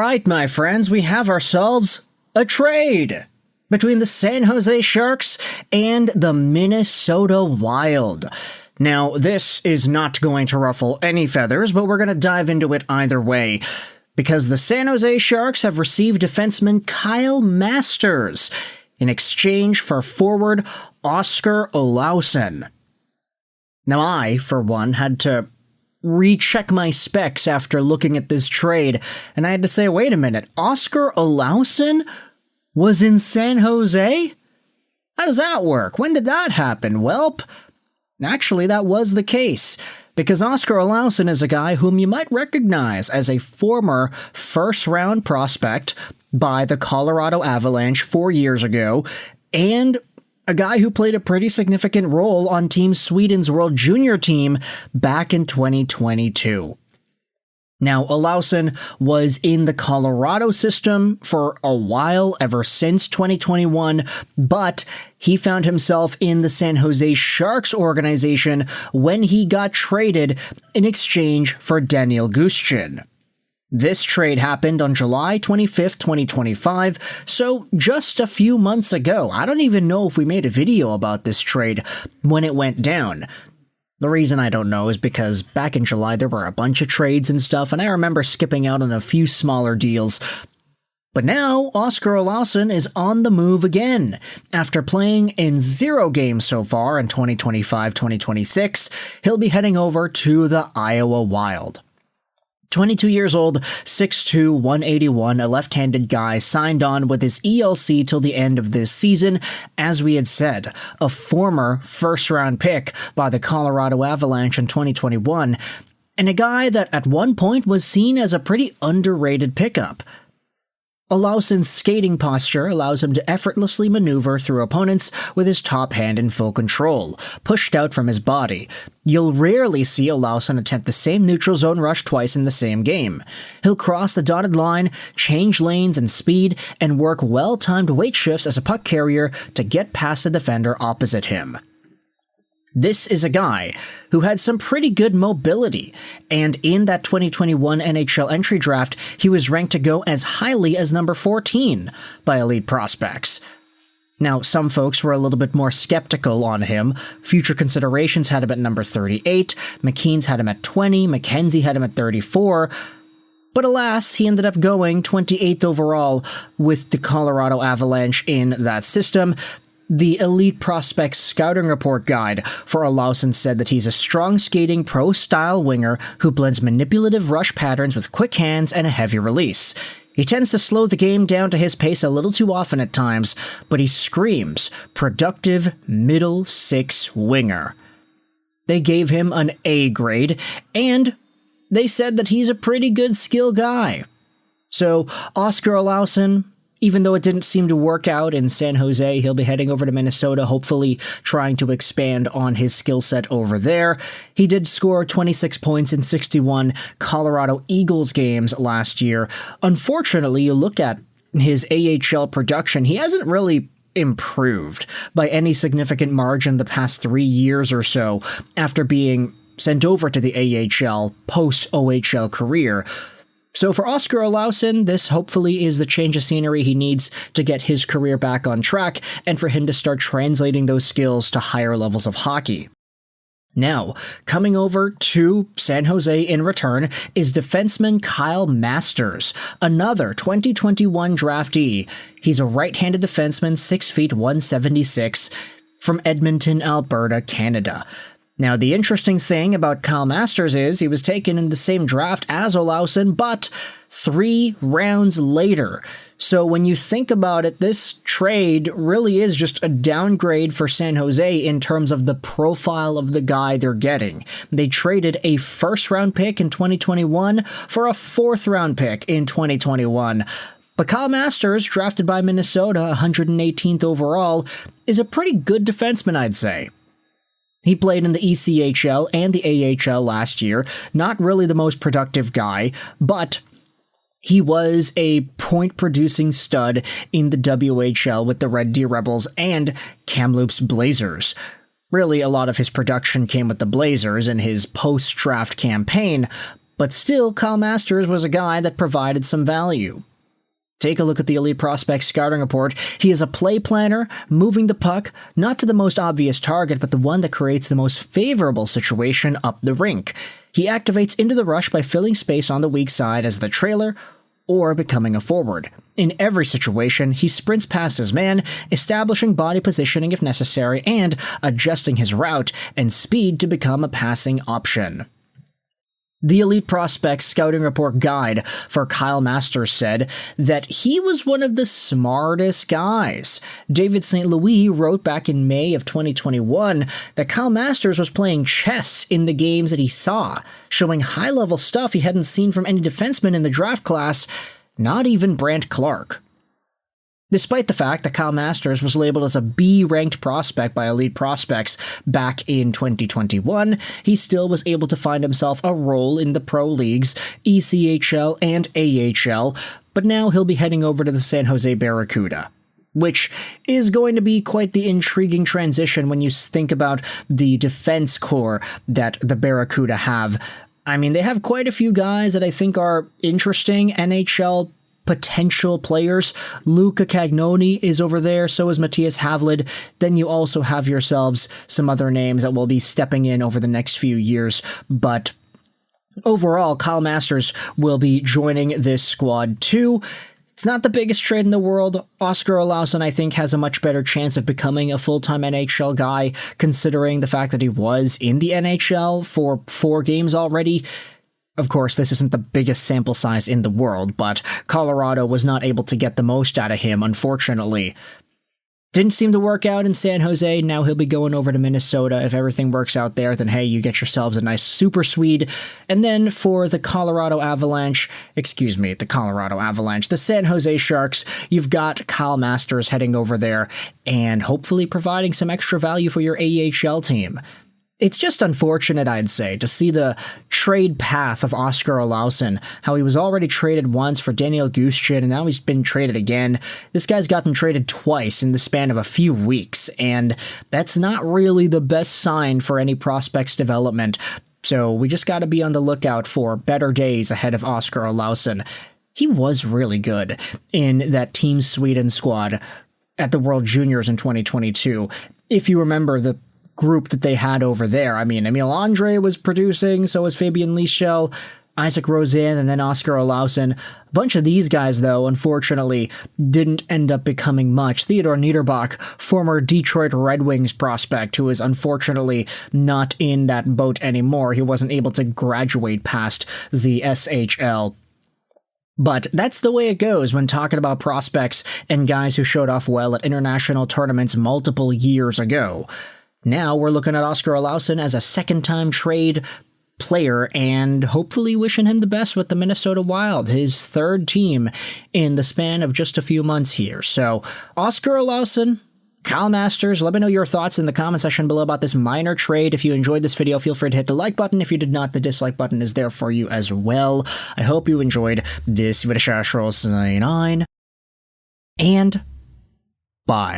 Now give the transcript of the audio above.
right, my friends, we have ourselves a trade between the San Jose Sharks and the Minnesota Wild. Now, this is not going to ruffle any feathers, but we're going to dive into it either way, because the San Jose Sharks have received defenseman Kyle Masters in exchange for forward Oskar Olausson. Now, I, for one, had to recheck my specs after looking at this trade, and I had to say, wait a minute, Oskar Olausson was in San Jose? How does that work? When did that happen? Welp, actually, that was the case, because Oskar Olausson is a guy whom you might recognize as a former first-round prospect by the Colorado Avalanche 4 years ago, and a guy who played a pretty significant role on Team Sweden's World Junior team back in 2022. Now, Olausson was in the Colorado system for a while, ever since 2021, but he found himself in the San Jose Sharks organization when he got traded in exchange for Daniel Gushchin. This trade happened on July 25th, 2025, so just a few months ago. I don't even know if we made a video about this trade when it went down. The reason I don't know is because back in July there were a bunch of trades and stuff, and I remember skipping out on a few smaller deals. But now, Oskar Olausson is on the move again. After playing in 0 games so far in 2025-2026, he'll be heading over to the Iowa Wild. 22 years old, 6'2", 181, a left-handed guy, signed on with his ELC till the end of this season. As we had said, a former first-round pick by the Colorado Avalanche in 2021, and a guy that at one point was seen as a pretty underrated pickup. Olausson's skating posture allows him to effortlessly maneuver through opponents with his top hand in full control, pushed out from his body. You'll rarely see Olausson attempt the same neutral zone rush twice in the same game. He'll cross the dotted line, change lanes and speed, and work well-timed weight shifts as a puck carrier to get past the defender opposite him. This is a guy who had some pretty good mobility, and in that 2021 NHL Entry Draft, he was ranked to go as highly as number 14 by elite prospects. Now, some folks were a little bit more skeptical on him. Future Considerations had him at number 38, McQueen's had him at 20, McKenzie had him at 34, but alas, he ended up going 28th overall with the Colorado Avalanche in that system. The Elite Prospects Scouting Report Guide for Olausson said that he's a strong skating pro-style winger who blends manipulative rush patterns with quick hands and a heavy release. He tends to slow the game down to his pace a little too often at times, but he screams productive middle six winger. They gave him an A grade, and they said that he's a pretty good skill guy. So, Oskar Olausson, even though it didn't seem to work out in San Jose, he'll be heading over to Minnesota, hopefully trying to expand on his skill set over there. He did score 26 points in 61 Colorado Eagles games last year. Unfortunately, you look at his AHL production, he hasn't really improved by any significant margin the past 3 years or so after being sent over to the AHL post-OHL career. So for Oskar Olausson, this hopefully is the change of scenery he needs to get his career back on track and for him to start translating those skills to higher levels of hockey. Now, coming over to San Jose in return is defenseman Kyle Masters, another 2021 draftee. He's a right-handed defenseman, 6 feet 176, from Edmonton, Alberta, Canada. Now, the interesting thing about Kyle Masters is he was taken in the same draft as Olausson, but 3 rounds later. So when you think about it, this trade really is just a downgrade for San Jose in terms of the profile of the guy they're getting. They traded a first-round pick in 2021 for a 4th-round pick in 2021. But Kyle Masters, drafted by Minnesota, 118th overall, is a pretty good defenseman, I'd say. He played in the ECHL and the AHL last year, not really the most productive guy, but he was a point-producing stud in the WHL with the Red Deer Rebels and Kamloops Blazers. Really, a lot of his production came with the Blazers in his post-draft campaign, but still, Kyle Masters was a guy that provided some value. Take a look at the Elite Prospects scouting report. He is a play planner, moving the puck, not to the most obvious target, but the one that creates the most favorable situation up the rink. He activates into the rush by filling space on the weak side as the trailer, or becoming a forward. In every situation, he sprints past his man, establishing body positioning if necessary, and adjusting his route and speed to become a passing option. The Elite Prospects Scouting Report guide for Kyle Masters said that he was one of the smartest guys. David St. Louis wrote back in May of 2021 that Kyle Masters was playing chess in the games that he saw, showing high-level stuff he hadn't seen from any defenseman in the draft class, not even Brandt Clark. Despite the fact that Kyle Masters was labeled as a B-ranked prospect by Elite Prospects back in 2021, he still was able to find himself a role in the pro leagues, ECHL and AHL, but now he'll be heading over to the San Jose Barracuda, which is going to be quite the intriguing transition when you think about the defense core that the Barracuda have. I mean, they have quite a few guys that I think are interesting NHL potential players. Luca Cagnoni is over there, so is Matthias Havlid. Then you also have yourselves some other names that will be stepping in over the next few years, but overall, Kyle Masters will be joining this squad too. It's not the biggest trade in the world. Oskar Olausson, I think, has a much better chance of becoming a full-time NHL guy, considering the fact that he was in the NHL for 4 games already. Of course, this isn't the biggest sample size in the world, but Colorado was not able to get the most out of him, unfortunately. Didn't seem to work out in San Jose. Now he'll be going over to Minnesota. If everything works out there, then hey, you get yourselves a nice super Swede. And then for the the San Jose Sharks, you've got Kyle Masters heading over there and hopefully providing some extra value for your AHL team. It's just unfortunate, I'd say, to see the trade path of Oskar Olausson, how he was already traded once for Daniel Guschin, and now he's been traded again. This guy's gotten traded twice in the span of a few weeks, and that's not really the best sign for any prospect's development. So we just got to be on the lookout for better days ahead of Oskar Olausson. He was really good in that Team Sweden squad at the World Juniors in 2022. If you remember the group that they had over there. I mean, Emil Andre was producing, so was Fabian Lischel, Isaac Rosen, and then Oskar Olausson. A bunch of these guys, though, unfortunately, didn't end up becoming much. Theodor Niederbach, former Detroit Red Wings prospect, who is unfortunately not in that boat anymore. He wasn't able to graduate past the SHL. But that's the way it goes when talking about prospects and guys who showed off well at international tournaments multiple years ago. Now we're looking at Oskar Olausson as a second-time trade player and hopefully wishing him the best with the Minnesota Wild, his 3rd team in the span of just a few months here. So, Oskar Olausson, Kyle Masters, let me know your thoughts in the comment section below about this minor trade. If you enjoyed this video, feel free to hit the like button. If you did not, the dislike button is there for you as well. I hope you enjoyed this video, and bye.